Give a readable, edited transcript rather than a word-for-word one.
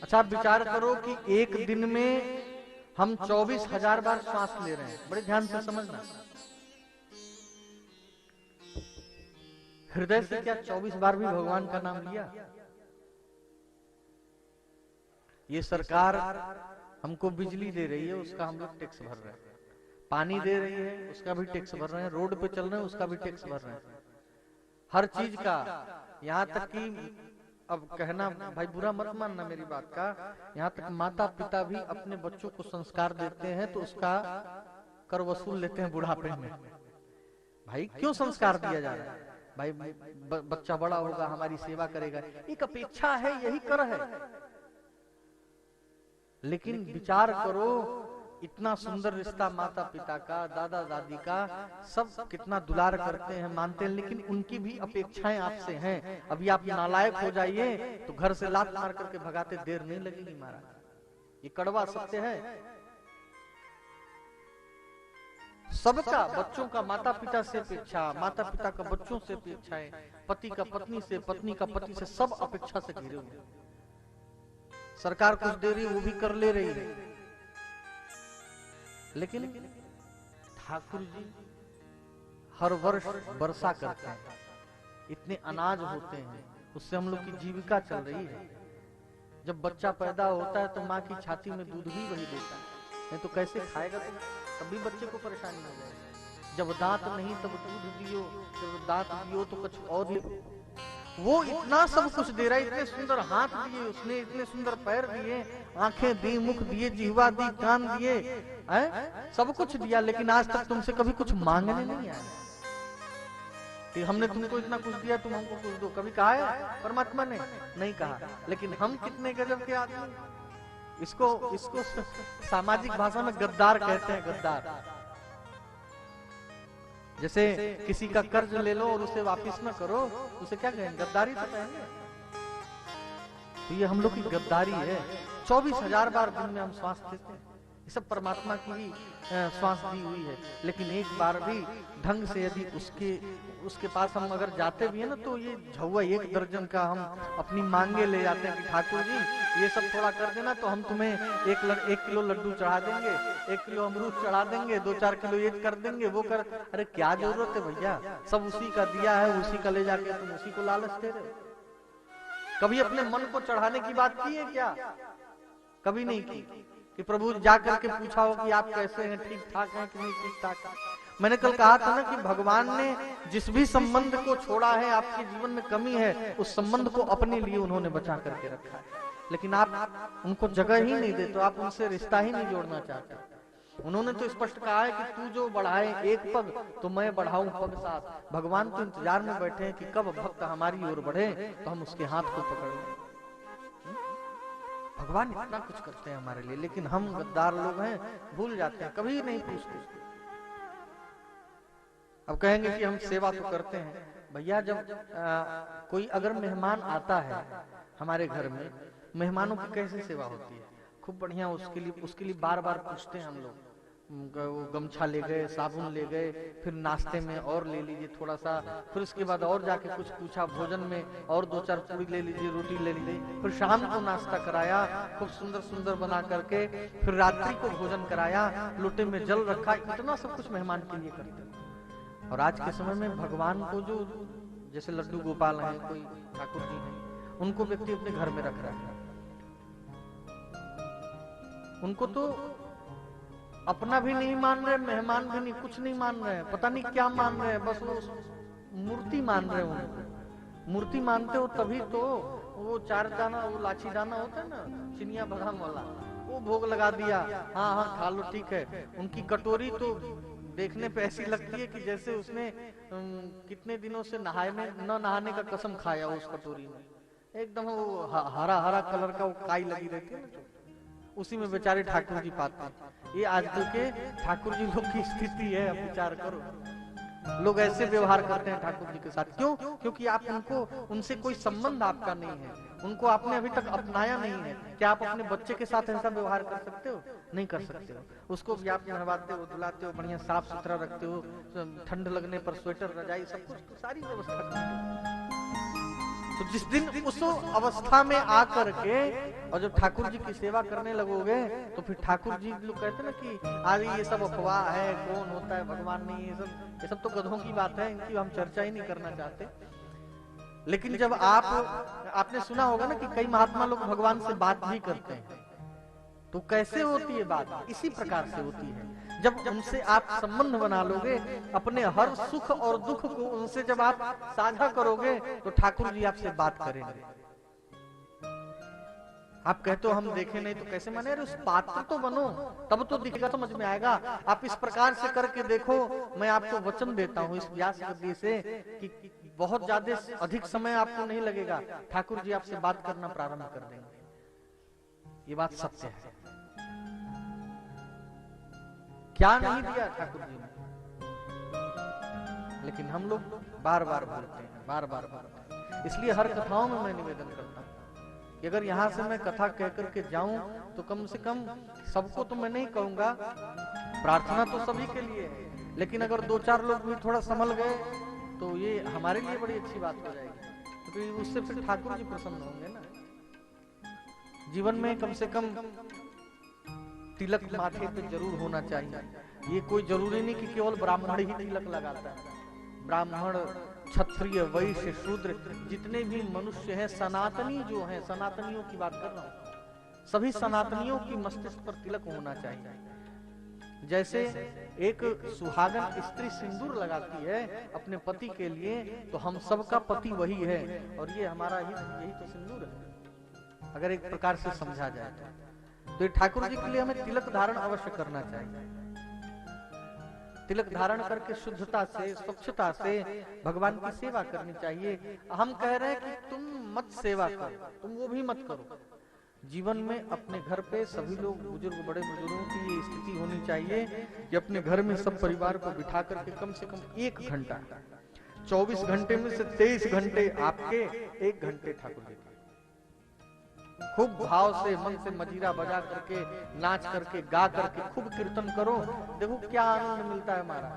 अच्छा आप विचार करो कि एक दिन में हम 24,000 बार श्वास ले रहे हैं। बड़े ध्यान से समझना, हृदय से क्या 24 बार भी भगवान का नाम लिया? ये सरकार हमको बिजली दे रही है, उसका हम लोग टैक्स भर रहे हैं। पानी दे रही है, उसका भी टैक्स भर रहे हैं। रोड पे चल रहे हैं, उसका भी टैक्स भर रहे हैं। हर चीज का, यहाँ तक कि अब कहना भाई बुरा मत मानना मेरी बात का, यहाँ तक माता पिता भी अपने बच्चों को संस्कार देते हैं तो उसका कर वसूल लेते हैं बुढ़ापे में। भाई क्यों संस्कार दिया जा रहा है? भाई बच्चा बड़ा होगा, हमारी सेवा करेगा, एक अपेक्षा है, यही कर है। लेकिन विचार करो, इतना सुंदर रिश्ता माता पिता का, दादा दादी का, सब कितना दुलार करते हैं, मानते हैं, लेकिन उनकी भी अपेक्षाएं आपसे हैं। अभी आप नालायक हो जाइए तो घर से लात मार करके भगाते देर नहीं लगेगी महाराज। ये कड़वा सत्य है। सबका, बच्चों का माता पिता से अपेक्षा, माता पिता का बच्चों से अपेक्षाएं, पति का पत्नी से, पत्नी का पति से, सब अपेक्षा से घिरे हुए। सरकार कुछ दे रही है, वो भी कर ले रही है, लेकिन ठाकुर जी हर वर्ष वर्षा करते हैं, इतने अनाज होते हैं, उससे हम लोग की जीविका चल रही है। जब बच्चा पैदा होता है तो माँ की छाती में दूध भी वही देता है, नहीं तो कैसे खाएगा? तो तभी बच्चे को परेशानी हो जाएगी। जब दांत नहीं तब दूध दियो, जब दांत दियो तो कुछ और दियो। वो इतना सब कुछ दे रहा है, इतने सुंदर हाथ दिए उसने, इतने सुंदर पैर दिए, आंखें दी, मुख दिए, जिह्वा दी, कान दिए, सब कुछ दिया, लेकिन आज तक तुमसे कभी कुछ मांगने नहीं आया कि हमने तुमको इतना कुछ दिया, तुम हमको कुछ दो। कभी कहा है परमात्मा ने? नहीं कहा। लेकिन हम कितने गजब के आदमी, इसको सामाजिक भाषा में गद्दार कहते हैं, गद्दार। जैसे किसी का कर्ज ले लो और उसे वापस न करो, उसे क्या कहेंगे? गद्दारी तो कहेंगे। तो ये हम लोग की गद्दारी है। 24,000 बार दिन में हम श्वास लेते हैं, ये सब परमात्मा की ही श्वास दी हुई है। लेकिन एक बार भी ढंग से यदि उसके पास हम अगर जाते भी है ना, तो ये झौवा 1 दर्जन का हम अपनी मांगे ले जाते हैं कि ठाकुर जी ये सब थोड़ा कर देना, तो हम तुम्हें 1 किलो लड्डू चढ़ा देंगे, 1 किलो अमरूद चढ़ा देंगे, 2-4 किलो ये कर देंगे, वो कर। अरे क्या जरूरत है भैया? सब उसी का दिया है, उसी का ले जाके तुम उसी को लालच दे रहे हो। कभी अपने मन को चढ़ाने की बात की है क्या? कभी नहीं की कि प्रभु जाकर के पूछा हो कि आप कैसे हैं, ठीक ठाक हैं कि नहीं ठीक ठाक। मैंने कल कहा था ना कि भगवान ने जिस भी संबंध को छोड़ा है, आपके जीवन में कमी है, उस संबंध को अपने लिए उन्होंने बचा करके रखा है। लेकिन आप उनको जगह ही नहीं देते, तो आप उनसे रिश्ता ही नहीं जोड़ना चाहते। उन्होंने तो स्पष्ट कहा है कि तू जो बढ़ाए 1 पग तो मैं बढ़ाऊं पग 7। भगवान तो इंतजार में बैठे हैं कि कब भक्त हमारी ओर बढ़े तो हम उसके हाथ को पकड़ लें। भगवान इतना कुछ करते हैं हमारे लिए, लेकिन हम गद्दार लोग हैं, भूल जाते हैं, कभी नहीं पूछते। अब कहेंगे कि हम सेवा तो करते हैं। भैया जब कोई अगर मेहमान आता है हमारे घर में, मेहमानों की कैसे सेवा होती है? खूब बढ़िया, उसके लिए बार बार पूछते हैं हम लोग। वो गमछा ले गए, साबुन ले गए, फिर नाश्ते में और ले लीजिए थोड़ा सा, फिर उसके बाद और जाके कुछ पूछा, भोजन में और 2-4 पूरी ले लीजिए, रोटी ले लीजिए, फिर शाम को नाश्ता कराया खूब सुंदर सुंदर बना करके, फिर रात्रि को भोजन कराया, लोटे में जल रखा। इतना सब कुछ मेहमान के लिए करते हैं। और आज के समय में भगवान को जो जैसे लड्डू गोपाल हैं, कोई ठाकुर जी हैं, उनको व्यक्ति अपने घर में रख रहा है। उनको तो अपना भी नहीं मान रहे, मेहमान भी नहीं, कुछ नहीं मान रहे हैं, पता नहीं क्या मान रहे हैं, बस वो मूर्ति मान रहे हो। मूर्ति मानते हो तभी तो वो 4 दाना, वो लाची दाना होता है ना, चिनिया बादाम वाला, वो भोग लगा दिया, हाँ हाँ खा लो ठीक है। उनकी कटोरी तो देखने पे ऐसी लगती है कि जैसे उसने कितने दिनों से न नहाने का कसम खाया उस कटोरी में। एकदम वो हरा हरा कलर का वो काई लगी रहती है ना, उसी में बेचारे ठाकुर जी पाते हैं। ये आजकल के ठाकुर जी लोग की स्थिति है। अब विचार करो, लोग ऐसे व्यवहार करते हैं ठाकुर जी के साथ। क्यों? क्योंकि आप उनसे कोई संबंध आपका नहीं है, उनको आपने अभी तक अपनाया नहीं है। क्या आप अपने बच्चे के साथ ऐसा व्यवहार कर सकते हो? नहीं कर सकते हो। उसको भी आप नहवाते हो, धुलाते हो, बढ़िया साफ सुथरा रखते हो, ठंड लगने पर स्वेटर, रजाई, सब कुछ सारी व्यवस्था करते हो। तो जिस दिन उस अवस्था में आकर के और जब ठाकुर जी की सेवा करने लगोगे तो फिर ठाकुर जी लोग कहते ना कि आज ये सब अफवाह है, कौन होता है भगवान नहीं, ये सब तो गधों की बात है, इनकी हम चर्चा ही नहीं करना चाहते। लेकिन जब आपने सुना होगा ना कि कई महात्मा लोग भगवान से बात भी करते हैं, तो कैसे होती है बात? इसी प्रकार से होती है। जब उनसे आप संबंध बना लोगे, अपने हर सुख और दुख को उनसे जब आप साझा करोगे, तो ठाकुर जी आपसे बात करेंगे। आप कहते हो हम देखे नहीं, तो कैसे माने? अरे उस पात्र तो बनो, तब तो दिखेगा, समझ में आएगा। आप इस प्रकार से करके देखो, मैं आपको वचन देता हूँ इस व्यास गद्दी से कि बहुत ज्यादा अधिक समय आपको नहीं लगेगा, ठाकुर जी आपसे बात करना प्रारंभ कर देंगे। ये बात सत्य है। क्या नहीं दिया ठाकुर जी ने, लेकिन हम लोग बार बार बोलते हैं, बार बार बोलते हैं। इसलिए हर कथाओं में मैं निवेदन करता हूं कि अगर यहां से मैं कथा कह करके जाऊं तो कम से कम सबको तो मैं नहीं कहूंगा, प्रार्थना तो सभी के लिए है, लेकिन अगर 2-4 लोग भी थोड़ा संभल गए तो ये हमारे लिए बड़ी अच्छी बात हो जाएगी, क्योंकि तो उससे फिर ठाकुर जी प्रसन्न होंगे ना। जीवन में कम से कम तिलक माथे पे जरूर होना चाहिए। ये कोई जरूरी नहीं कि केवल ब्राह्मण ही तिलक लगाता है। ब्राह्मण, क्षत्रिय, वैश्य, शूद्र, जितने भी मनुष्य हैं, सनातनी जो हैं, सनातनियों की बात कर रहा हूं, सभी सनातनियों की मस्तिष्क पर तिलक होना चाहिए। जैसे एक सुहागन स्त्री सिंदूर लगाती है अपने पति के लिए, तो हम सबका पति वही है और ये हमारा यही तो सिंदूर है, अगर एक प्रकार से समझा जाए तो ठाकुर जी के लिए हमें तिलक धारण अवश्य करना चाहिए। तिलक धारण करके शुद्धता से, स्वच्छता से भगवान की सेवा करनी चाहिए। हम कह रहे हैं कि तुम मत सेवा करो, तुम वो भी मत करो। जीवन में अपने घर पे सभी लोग, बुजुर्ग, बड़े बुजुर्गों की ये स्थिति होनी चाहिए कि अपने घर में सब परिवार को बिठा करके कम से कम 1 घंटा, 24 घंटे में से 23 घंटे आपके, 1 घंटे ठाकुर जी, खूब भाव से, मन से मजीरा बजा करके, नाच करके, गा करके, खूब कीर्तन करो। देखो क्या आनंद मिलता है हमारा।